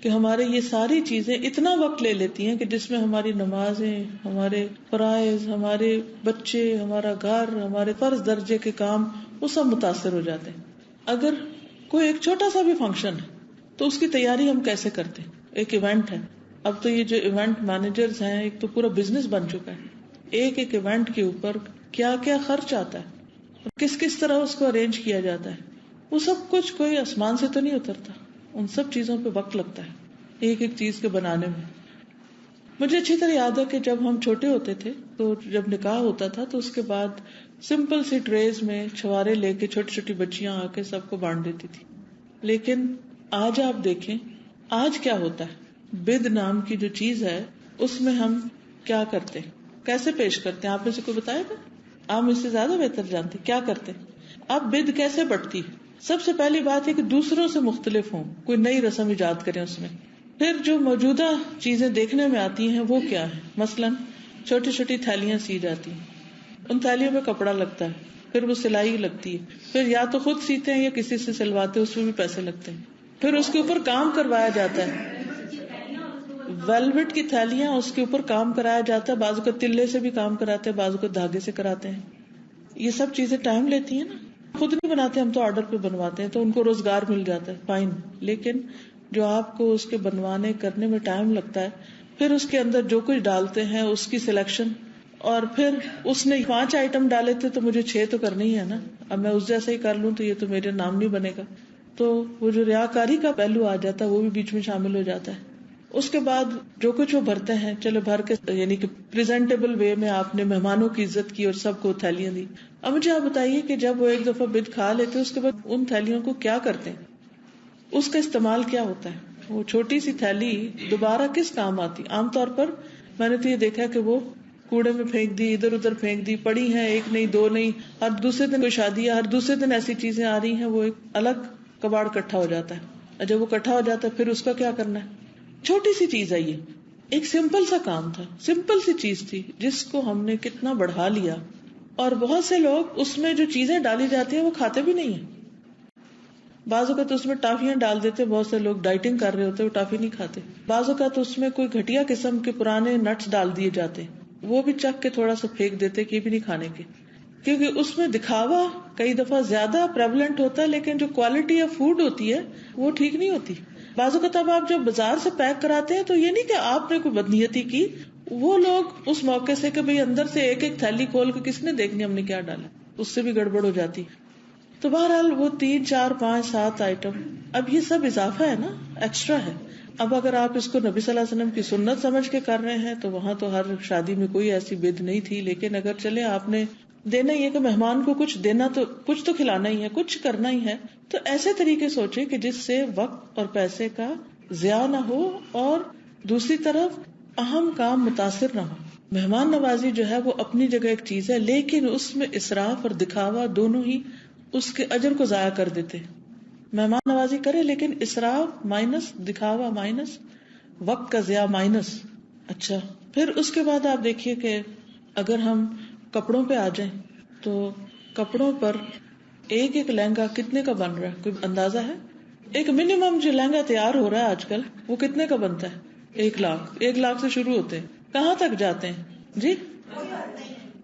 کہ ہمارے یہ ساری چیزیں اتنا وقت لے لیتی ہیں کہ جس میں ہماری نمازیں، ہمارے فرائض، ہمارے بچے، ہمارا گھر، ہمارے فرض درجے کے کام، وہ سب متاثر ہو جاتے ہیں. اگر کوئی ایک چھوٹا سا بھی فنکشن ہے تو اس کی تیاری ہم کیسے کرتے ہیں؟ ایک ایونٹ ہے، اب تو یہ جو ایونٹ مینیجرز ہیں ایک تو پورا بزنس بن چکا ہے. ایک ایک ایونٹ کے اوپر کیا کیا خرچ آتا ہے، کس کس طرح اس کو ارینج کیا جاتا ہے، وہ سب کچھ کوئی آسمان سے تو نہیں اترتا، ان سب چیزوں پہ وقت لگتا ہے ایک ایک چیز کے بنانے میں. مجھے اچھی طرح یاد ہے کہ جب ہم چھوٹے ہوتے تھے تو جب نکاح ہوتا تھا تو اس کے بعد سمپل سی ٹریز میں چھوارے لے کے چھوٹی چھوٹی بچیاں آ کے سب کو بانٹ دیتی تھی. لیکن آج آپ دیکھیں آج کیا ہوتا ہے، بد نام کی جو چیز ہے اس میں ہم کیا کرتے ہیں، کیسے پیش کرتے ہیں؟ آپ میں سے کوئی بتائے گا؟ آپ مجھ سے زیادہ بہتر جانتے کیا کرتے ہیں. اب بد کیسے بڑھتی؟ سب سے پہلی بات ہے کہ دوسروں سے مختلف ہوں، کوئی نئی رسم ایجاد کریں اس میں. پھر جو موجودہ چیزیں دیکھنے میں آتی ہیں وہ کیا ہے، مثلاً چھوٹی چھوٹی تھیلیاں سی جاتی ہیں، ان تھیلیوں میں کپڑا لگتا ہے، پھر وہ سلائی لگتی ہے، پھر یا تو خود سیتے ہیں یا کسی سے سلواتے ہیں، اس میں بھی پیسے لگتے ہیں. پھر اس کے اوپر کام کروایا جاتا ہے، ویلوٹ کی تھیلیاں، اس کے اوپر کام کرایا جاتا ہے، بعض کو تلے سے بھی کام کراتے ہیں، بعض کو دھاگے سے کراتے ہیں. یہ سب چیزیں ٹائم لیتی ہیں نا، خود نہیں بناتے ہم تو آرڈر پہ بنواتے ہیں تو ان کو روزگار مل جاتا ہے، فائن. لیکن جو آپ کو اس کے بنوانے کرنے میں ٹائم لگتا ہے، پھر اس کے اندر جو کچھ ڈالتے ہیں اس کی سلیکشن، اور پھر اس نے 5 آئٹم ڈالے تھے تو مجھے 6 تو کرنے ہی ہے نا، اب میں اس جیسا ہی کر لوں تو یہ تو میرے نام نہیں بنے گا. تو وہ جو ریاکاری کا پہلو آ جاتا ہے وہ بھی بیچ میں شامل ہو جاتا ہے. اس کے بعد جو کچھ وہ بھرتے ہیں، چلو بھر کے یعنی کہ پریزنٹیبل وے میں آپ نے مہمانوں کی عزت کی اور سب کو تھیلیاں دی. اب مجھے آپ بتائیے کہ جب وہ ایک دفعہ بد کھا لیتے اس کے بعد ان تھیلیوں کو کیا کرتے ہیں، اس کا استعمال کیا ہوتا ہے؟ وہ چھوٹی سی تھیلی دوبارہ کس کام آتی؟ عام طور پر میں نے تو یہ دیکھا کہ وہ کوڑے میں پھینک دی، ادھر ادھر پھینک دی، پڑی ہیں 1 نہیں 2 نہیں، ہر دوسرے دن کوئی شادی ہے، ہر دوسرے دن ایسی چیزیں آ رہی ہیں، وہ ایک الگ کباڑ اکٹھا ہو جاتا ہے، اور جب وہ اکٹھا ہو جاتا ہے پھر اس کا کیا کرنا ہے؟ چھوٹی سی چیز ہے یہ، ایک سمپل سا کام تھا، سمپل سی چیز تھی جس کو ہم نے کتنا بڑھا لیا، اور بہت سے لوگ اس میں جو چیزیں ڈالی جاتی ہیں وہ کھاتے بھی نہیں ہیں. بعض اوقات اس میں ٹافیاں ڈال دیتے، بہت سے لوگ ڈائٹنگ کر رہے ہوتے وہ ٹافی نہیں کھاتے. بعض اوقات اس میں کوئی گھٹیا قسم کے پرانے نٹس ڈال دیے جاتے، وہ بھی چکھ کے تھوڑا سا پھینک دیتے کہ یہ بھی نہیں کھانے کے، کیونکہ اس میں دکھاوا کئی دفعہ زیادہ پریولنٹ ہوتا ہے، لیکن جو کوالٹی آف فوڈ ہوتی ہے وہ ٹھیک نہیں ہوتی. بعض اوقات اب آپ جب بازار سے پیک کراتے ہیں تو یہ نہیں کہ آپ نے کوئی بدنیتی کی، وہ لوگ اس موقع سے کہ بھئی اندر سے ایک ایک تھیلی کھول کے کس نے دیکھنی ہم نے کیا ڈالا، اس سے بھی گڑبڑ ہو جاتی. تو بہرحال وہ 3 4 5 7 آئٹم، اب یہ سب اضافہ ہے نا، ایکسٹرا ہے. اب اگر آپ اس کو نبی صلی اللہ علیہ وسلم کی سنت سمجھ کے کر رہے ہیں تو وہاں تو ہر شادی میں کوئی ایسی بد نہیں تھی، لیکن اگر چلے آپ نے دینا ہی ہے کہ مہمان کو کچھ دینا، تو کچھ تو کھلانا ہی ہے، کچھ کرنا ہی ہے، تو ایسے طریقے سوچے کہ جس سے وقت اور پیسے کا ضیاع نہ ہو اور دوسری طرف اہم کام متاثر نہ ہو. مہمان نوازی جو ہے وہ اپنی جگہ ایک چیز ہے، لیکن اس میں اسراف اور دکھاوا دونوں ہی اس کے اجر کو ضائع کر دیتے. مہمان نوازی کرے لیکن اسراف مائنس، دکھاوا مائنس، وقت کا ضیاع مائنس. اچھا، پھر اس کے بعد آپ دیکھیے کہ اگر ہم کپڑوں پہ آ جائیں تو کپڑوں پر ایک ایک لہنگا کتنے کا بن رہا ہے، کوئی اندازہ ہے؟ ایک منیمم جو لہنگا تیار ہو رہا ہے آج کل وہ کتنے کا بنتا ہے؟ 1 لاکھ. 1 لاکھ سے شروع ہوتے ہیں، کہاں تک جاتے ہیں جی؟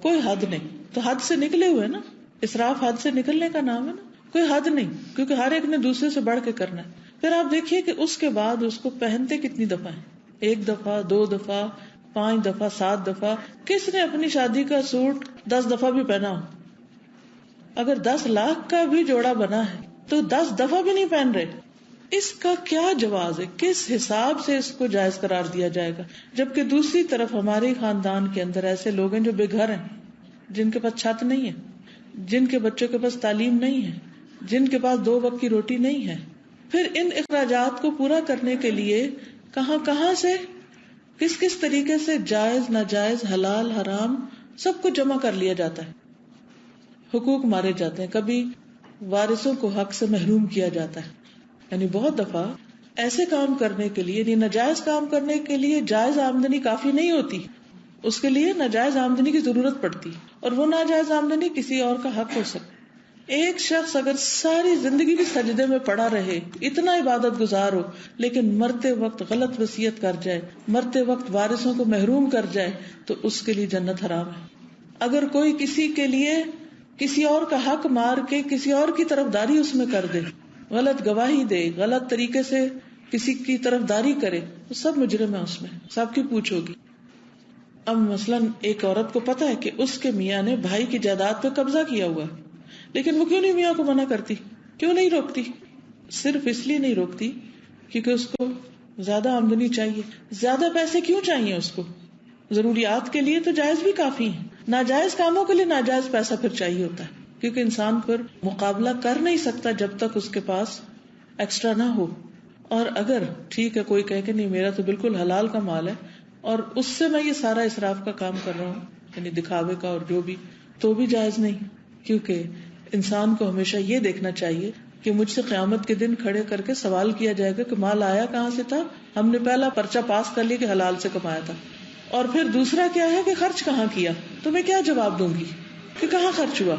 کوئی حد نہیں. تو حد سے نکلے ہوئے نا، اسراف حد سے نکلنے کا نام ہے نا، کوئی حد نہیں، کیونکہ ہر ایک نے دوسرے سے بڑھ کے کرنا ہے. پھر آپ دیکھیے کہ اس کے بعد اس کو پہنتے کتنی دفعہ ہیں، 1 دفعہ 2 دفعہ 5 دفعہ 7 دفعہ. کس نے اپنی شادی کا سوٹ 10 دفعہ بھی پہنا ہو؟ اگر 10 لاکھ کا بھی جوڑا بنا ہے تو 10 دفعہ بھی نہیں پہن رہے. اس کا کیا جواز ہے؟ کس حساب سے اس کو جائز قرار دیا جائے گا؟ جبکہ دوسری طرف ہمارے خاندان کے اندر ایسے لوگ ہیں جو بے گھر ہیں، جن کے پاس چھت نہیں ہے، جن کے بچوں کے پاس تعلیم نہیں ہے، جن کے پاس 2 وقت کی روٹی نہیں ہے. پھر ان اخراجات کو پورا کرنے کے لیے کہاں سے، کس کس طریقے سے جائز ناجائز حلال حرام سب کچھ جمع کر لیا جاتا ہے. حقوق مارے جاتے ہیں، کبھی وارثوں کو حق سے محروم کیا جاتا ہے. یعنی بہت دفعہ ایسے کام کرنے کے لیے، یعنی ناجائز کام کرنے کے لیے جائز آمدنی کافی نہیں ہوتی، اس کے لیے ناجائز آمدنی کی ضرورت پڑتی، اور وہ ناجائز آمدنی کسی اور کا حق ہو سکتی. ایک شخص اگر ساری زندگی بھی سجدے میں پڑا رہے، اتنا عبادت گزار ہو، لیکن مرتے وقت غلط وصیت کر جائے، مرتے وقت وارثوں کو محروم کر جائے، تو اس کے لیے جنت حرام ہے. اگر کوئی کسی کے لیے کسی اور کا حق مار کے کسی اور کی طرفداری اس میں کر دے، غلط گواہی دے، غلط طریقے سے کسی کی طرفداری کرے، تو سب مجرم ہے، اس میں سب کی پوچھ ہوگی. اب مثلاً ایک عورت کو پتا ہے کہ اس کے میاں نے بھائی کی جائیداد پہ قبضہ کیا ہوا، لیکن وہ کیوں نہیں میاں کو منع کرتی؟ کیوں نہیں روکتی؟ صرف اس لیے نہیں روکتی کیونکہ اس کو زیادہ آمدنی چاہیے. زیادہ پیسے کیوں چاہیے اس کو؟ ضروریات کے لیے تو جائز بھی کافی ہیں، ناجائز کاموں کے لیے ناجائز پیسہ پھر چاہیے ہوتا ہے، کیونکہ انسان پھر مقابلہ کر نہیں سکتا جب تک اس کے پاس ایکسٹرا نہ ہو. اور اگر ٹھیک ہے کوئی کہے کہ نہیں میرا تو بالکل حلال کا مال ہے اور اس سے میں یہ سارا اسراف کا کام کر رہا ہوں، یعنی دکھاوے کا اور جو بھی، تو بھی جائز نہیں. کیونکہ انسان کو ہمیشہ یہ دیکھنا چاہیے کہ مجھ سے قیامت کے دن کھڑے کر کے سوال کیا جائے گا کہ مال آیا کہاں سے تھا؟ ہم نے پہلا پرچہ پاس کر لیا کہ حلال سے کمایا تھا، اور پھر دوسرا کیا ہے کہ خرچ کہاں کیا، تو میں کیا جواب دوں گی کہ کہاں خرچ ہوا.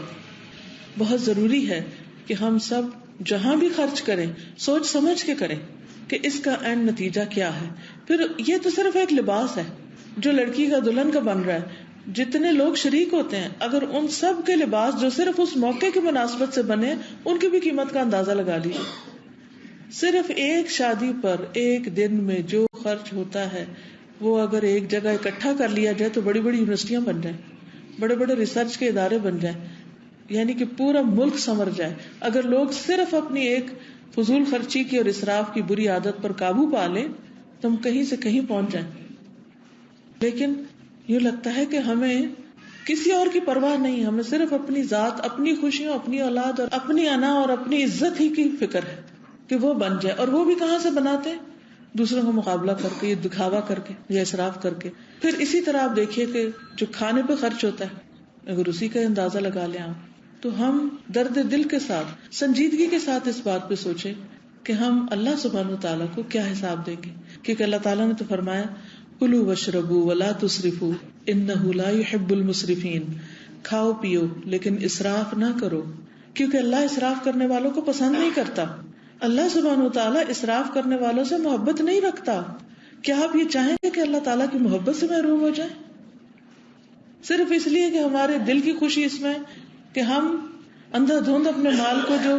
بہت ضروری ہے کہ ہم سب جہاں بھی خرچ کریں سوچ سمجھ کے کریں کہ اس کا اینڈ نتیجہ کیا ہے. پھر یہ تو صرف ایک لباس ہے جو لڑکی کا دلہن کا بن رہا ہے، جتنے لوگ شریک ہوتے ہیں اگر ان سب کے لباس جو صرف اس موقع کی مناسبت سے بنے ان کی بھی قیمت کا اندازہ لگا لیجیے. صرف ایک شادی پر ایک دن میں جو خرچ ہوتا ہے وہ اگر ایک جگہ اکٹھا کر لیا جائے تو بڑی بڑی یونیورسٹیاں بن جائیں، بڑے بڑے ریسرچ کے ادارے بن جائیں، یعنی کہ پورا ملک سنور جائے. اگر لوگ صرف اپنی ایک فضول خرچی کی اور اسراف کی بری عادت پر قابو پا لیں تو ہم کہیں سے کہیں پہنچ جائیں. لیکن یوں لگتا ہے کہ ہمیں کسی اور کی پرواہ نہیں، ہمیں صرف اپنی ذات، اپنی خوشیوں، اپنی اولاد اور اپنی انا اور اپنی عزت ہی کی فکر ہے کہ وہ بن جائے. اور وہ بھی کہاں سے بناتے ہیں؟ دوسروں کو مقابلہ کر کے، یہ دکھاوا کر کے یا اسراف کر کے. پھر اسی طرح آپ دیکھیے کہ جو کھانے پہ خرچ ہوتا ہے، اگر اسی کا اندازہ لگا لیں آپ تو ہم درد دل کے ساتھ سنجیدگی کے ساتھ اس بات پہ سوچیں کہ ہم اللہ سبحانہ و تعالیٰ کو کیا حساب دیں گے. کیونکہ اللہ تعالیٰ نے تو فرمایا کلوا واشربوا ولا تسرفوا انہ لا يحب المسرفین، کھاؤ پیو لیکن اسراف نہ کرو، کیونکہ اللہ اسراف کرنے والوں کو پسند نہیں کرتا. اللہ سبحانہ و تعالیٰ اسراف کرنے والوں سے محبت نہیں رکھتا. کیا آپ یہ چاہیں گے کہ اللہ تعالیٰ کی محبت سے محروم ہو جائیں صرف اس لیے کہ ہمارے دل کی خوشی اس میں کہ ہم اندھا دھند اپنے مال کو جو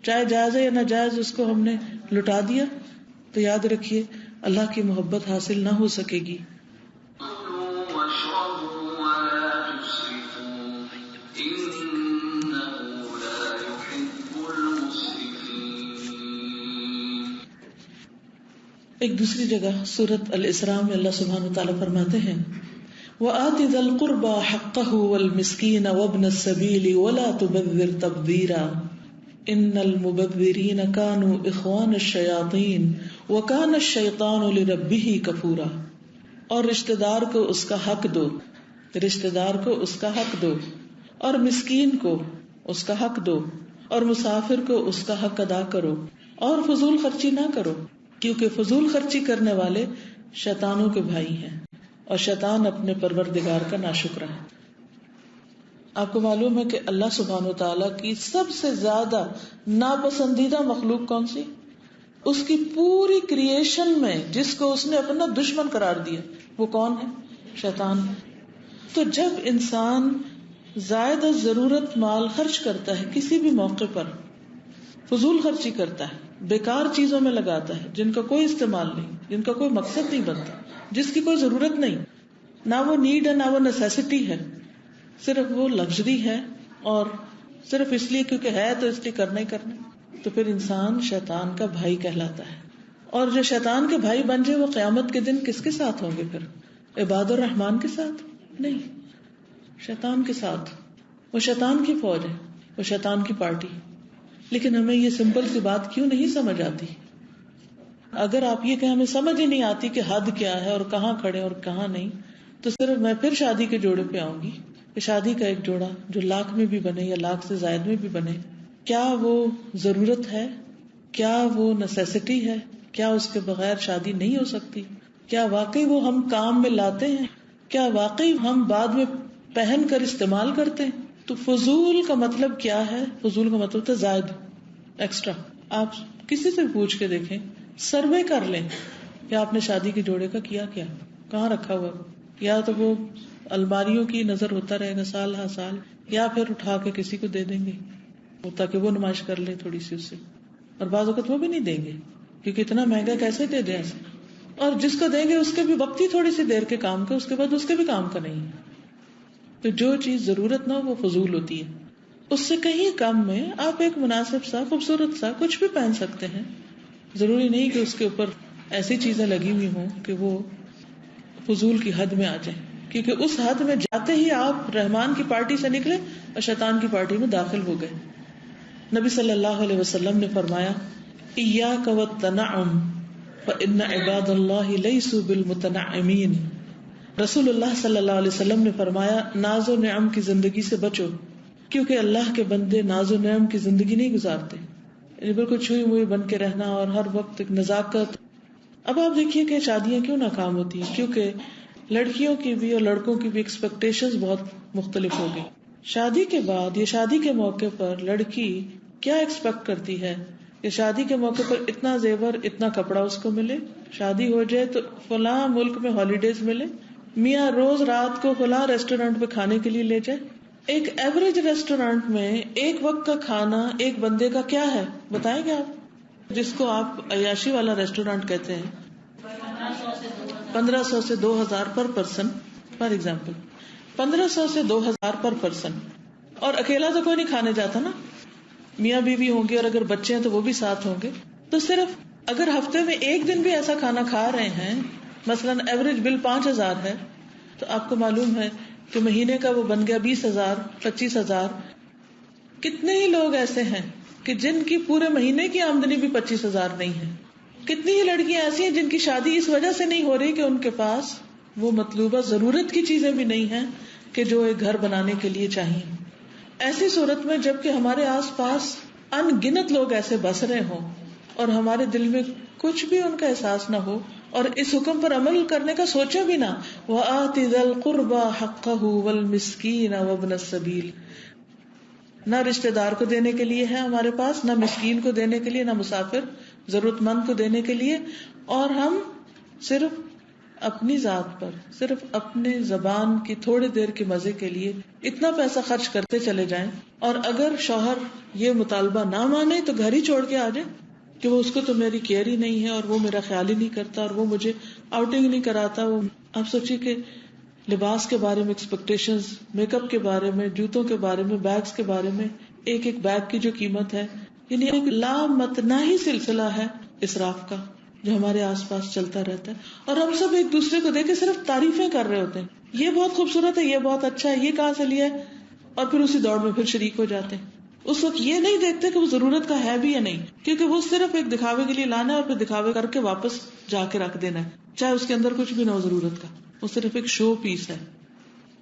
چاہے جائز ہے یا ناجائز اس کو ہم نے لٹا دیا؟ تو یاد رکھیے اللہ کی محبت حاصل نہ ہو سکے گی. ایک دوسری جگہ سورۃ الاسراء میں اللہ سبحانہ وتعالیٰ فرماتے ہیں وَآتِ ذَا الْقُرْبَى حَقَّهُ وَالْمِسْكِينَ وَابْنَ السَّبِيلِ وَلَا تُبَذِّرْ تَبْذِيرًا إِنَّ الْمُبَذِّرِينَ كَانُوا إِخْوَانَ الشَّيَاطِينِ وَكَانَ الشَّيْطَانُ لِرَبِّهِ كَفُورًا. اور رشتہ دار کو اس کا حق دو، رشتہ دار کو اس کا حق دو، اور مسکین کو اس کا حق دو، اور مسافر کو اس کا حق ادا کرو، اور فضول خرچی نہ کرو، کیونکہ فضول خرچی کرنے والے شیطانوں کے بھائی ہیں اور شیطان اپنے پروردگار کا ناشکر ہے. آپ کو معلوم ہے کہ اللہ سبحانہ و تعالیٰ کی سب سے زیادہ ناپسندیدہ مخلوق کون سی؟ اس کی پوری کریشن میں جس کو اس نے اپنا دشمن قرار دیا وہ کون ہے؟ شیطان. تو جب انسان زائد ضرورت مال خرچ کرتا ہے کسی بھی موقع پر، فضول خرچی کرتا ہے، بیکار چیزوں میں لگاتا ہے جن کا کوئی استعمال نہیں، جن کا کوئی مقصد نہیں بنتا، جس کی کوئی ضرورت نہیں، نہ وہ نیڈ ہے نہ وہ نیسیسٹی ہے، صرف وہ لگژری ہے اور صرف اس لیے کیونکہ ہے تو اس لیے کرنا ہی کرنا، تو پھر انسان شیطان کا بھائی کہلاتا ہے. اور جو شیطان کے بھائی بن جائے وہ قیامت کے دن کس کے ساتھ ہوں گے؟ پھر عباد الرحمان کے ساتھ نہیں، شیطان کے ساتھ. وہ شیطان کی فوج ہے، وہ شیطان کی پارٹی. لیکن ہمیں یہ سمپل سی بات کیوں نہیں سمجھ آتی؟ اگر آپ یہ کہ ہمیں سمجھ ہی نہیں آتی کہ حد کیا ہے اور کہاں کھڑے اور کہاں نہیں، تو صرف میں پھر شادی کے جوڑے پہ آؤں گی کہ شادی کا ایک جوڑا جو لاکھ میں بھی بنے یا لاکھ سے زائد میں بھی بنے، کیا وہ ضرورت ہے؟ کیا وہ نیسیسٹی ہے؟ کیا اس کے بغیر شادی نہیں ہو سکتی؟ کیا واقعی وہ ہم کام میں لاتے ہیں؟ کیا واقعی ہم بعد میں پہن کر استعمال کرتے ہیں؟ تو فضول کا مطلب کیا ہے؟ فضول کا مطلب ہے زائد، ایکسٹرا. آپ کسی سے پوچھ کے دیکھیں، سروے کر لیں کہ آپ نے شادی کے جوڑے کا کیا، کہاں رکھا ہوا، یا تو وہ الماریوں کی نظر ہوتا رہے گا سال ہر سال، یا پھر اٹھا کے کسی کو دے دیں گے تاکہ وہ نمائش کر لے تھوڑی سی اس سے. اور بعض اوقات وہ بھی نہیں دیں گے کیونکہ اتنا مہنگا کیسے دے دیں ایسے. اور جس کو دیں گے اس کے بھی وقت ہی تھوڑی سی دیر کے کام کا، اس کے بعد اس کے بھی کام کا نہیں ہے. تو جو چیز ضرورت نہ ہو وہ فضول ہوتی ہے. اس سے کہیں کم میں آپ ایک مناسب سا خوبصورت سا کچھ بھی پہن سکتے ہیں. ضروری نہیں کہ اس کے اوپر ایسی چیزیں لگی ہوئی ہوں کہ وہ فضول کی حد میں آ جائیں، کیونکہ اس حد میں جاتے ہی آپ رحمان کی پارٹی سے نکلے اور شیطان کی پارٹی میں داخل ہو گئے. نبی صلی اللہ علیہ وسلم نے فرمایا ایاک والتنعم فإن عباد اللہ لیسوا بالمتنعمین. رسول اللہ صلی اللہ علیہ وسلم نے فرمایا ناز و نعم کی زندگی سے بچو، کیونکہ اللہ کے بندے ناز و نعم کی زندگی نہیں گزارتے، یعنی بالکل چھوئی موئی بن کے رہنا اور ہر وقت ایک نزاکت. اب آپ دیکھیے کہ شادیاں کیوں ناکام ہوتی ہیں، کیونکہ لڑکیوں کی بھی اور لڑکوں کی بھی ایکسپیکٹیشنز بہت مختلف ہو گئی. شادی کے بعد یا شادی کے موقع پر لڑکی کیا ایکسپیکٹ کرتی ہے کہ شادی کے موقع پر اتنا زیور اتنا کپڑا اس کو ملے، شادی ہو جائے تو فلاں ملک میں ہالیڈیز ملے، میاں روز رات کو فلاں ریسٹورینٹ پہ کھانے کے لیے لے جائے. ایک ایوریج ریسٹورینٹ میں ایک وقت کا کھانا ایک بندے کا کیا ہے بتائیں گے آپ، جس کو آپ عیاشی والا ریسٹورینٹ کہتے ہیں؟ 1500 سے 2000 پر پرسن، فار ایگزامپل 1500 سے 2000 پر پرسن. اور اکیلا تو کوئی نہیں کھانے جاتا نا، میاں بیوی ہوں گے اور اگر بچے ہیں تو وہ بھی ساتھ ہوں گے. تو صرف اگر ہفتے میں ایک دن بھی ایسا کھانا کھا رہے ہیں، مثلاً ایوریج بل 5000 ہے، تو آپ کو معلوم ہے کہ مہینے کا وہ بن گیا 20,000 25,000. کتنے ہی لوگ ایسے ہیں کہ جن کی پورے مہینے کی آمدنی بھی 25,000 نہیں ہے. کتنی ہی لڑکیاں ایسی ہیں جن کی شادی اس وجہ سے نہیں ہو رہی کہ ان کے پاس وہ مطلوبہ ضرورت کی چیزیں بھی نہیں ہیں کہ جو ایک گھر بنانے کے لیے چاہیے. ایسی صورت میں جب کہ ہمارے آس پاس ان گنت لوگ ایسے بس رہے ہوں اور ہمارے دل میں کچھ بھی ان کا احساس نہ ہو اور اس حکم پر عمل کرنے کا سوچا بھی نہ، وَآتِ ذَا الْقُرْبَى حَقَّهُ وَالْمِسْكِينَ وَابْنَ السَّبِيلِ، نہ رشتہ دار کو دینے کے لیے ہے ہمارے پاس، نہ مسکین کو دینے کے لیے، نہ مسافر ضرورت مند کو دینے کے لیے، اور ہم صرف اپنی ذات پر، صرف اپنے زبان کی تھوڑی دیر کے مزے کے لیے اتنا پیسہ خرچ کرتے چلے جائیں، اور اگر شوہر یہ مطالبہ نہ مانے تو گھر ہی چھوڑ کے آ جائے کہ وہ اس کو تو میری کیئر ہی نہیں ہے اور وہ میرا خیال ہی نہیں کرتا اور وہ مجھے آؤٹنگ نہیں کراتا. وہ آپ سوچیے کہ لباس کے بارے میں ایکسپیکٹیشنز، میک اپ کے بارے میں، جوتوں کے بارے میں، بیگز کے بارے میں، ایک ایک بیگ کی جو قیمت ہے، یعنی ایک لامتناہی سلسلہ ہے اسراف کا جو ہمارے آس پاس چلتا رہتا ہے. اور ہم سب ایک دوسرے کو دیکھ کے صرف تعریفیں کر رہے ہوتے ہیں، یہ بہت خوبصورت ہے، یہ بہت اچھا ہے، یہ کہاں سے لیا ہے، اور پھر اسی دوڑ میں پھر شریک ہو جاتے ہیں. اس وقت یہ نہیں دیکھتے کہ وہ ضرورت کا ہے بھی یا نہیں، کیونکہ وہ صرف ایک دکھاوے کے لیے لانا ہے اور پھر دکھاوے کر کے واپس جا کے رکھ دینا ہے، چاہے اس کے اندر کچھ بھی نہ ہو ضرورت کا، وہ صرف ایک شو پیس ہے.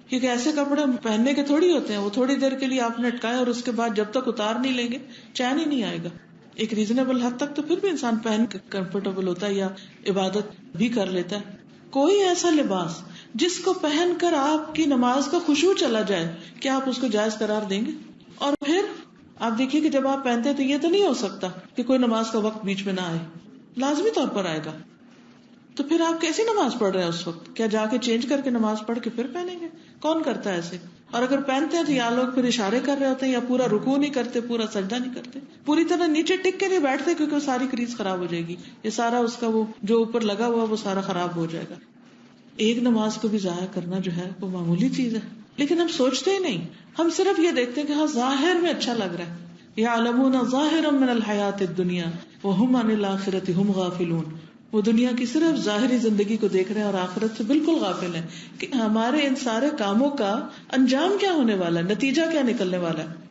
کیونکہ ایسے کپڑے پہننے کے تھوڑی ہوتے ہیں، وہ تھوڑی دیر کے لیے آپ نے اٹکائے اور اس کے بعد جب تک اتار نہیں لیں گے چین ہی نہیں آئے گا. ایک ریزنیبل حد تک تو پھر بھی انسان پہن کے کمفرٹیبل ہوتا ہے یا عبادت بھی کر لیتا ہے. کوئی ایسا لباس جس کو پہن کر آپ کی نماز کا خشوع چلا جائے، کیا آپ اس کو جائز قرار دیں گے؟ اور پھر آپ دیکھیے کہ جب آپ پہنتے تو یہ تو نہیں ہو سکتا کہ کوئی نماز کا وقت بیچ میں نہ آئے، لازمی طور پر آئے گا. تو پھر آپ کیسی نماز پڑھ رہے ہیں اس وقت؟ کیا جا کے چینج کر کے نماز پڑھ کے پھر پہنیں گے؟ کون کرتا ہے ایسے؟ اور اگر پہنتے ہیں تو یا لوگ پھر اشارے کر رہے ہوتے ہیں یا پورا رکوع نہیں کرتے، پورا سجدہ نہیں کرتے، پوری طرح نیچے ٹک کے نہیں بیٹھتے کیونکہ وہ ساری کریز خراب ہو جائے گی، یہ سارا اس کا وہ جو اوپر لگا ہوا وہ سارا خراب ہو جائے گا. ایک نماز کو بھی ضائع کرنا جو ہے وہ معمولی چیز ہے، لیکن ہم سوچتے ہی نہیں. ہم صرف یہ دیکھتے ہیں کہ ہاں ظاہر میں اچھا لگ رہا ہے، یعلمون ظاہرا من الحیات الدنیا وہم عن الآخرۃ ہم غافلون. وہ دنیا کی صرف ظاہری زندگی کو دیکھ رہے ہیں اور آخرت سے بالکل غافل ہیں کہ ہمارے ان سارے کاموں کا انجام کیا ہونے والا ہے، نتیجہ کیا نکلنے والا ہے.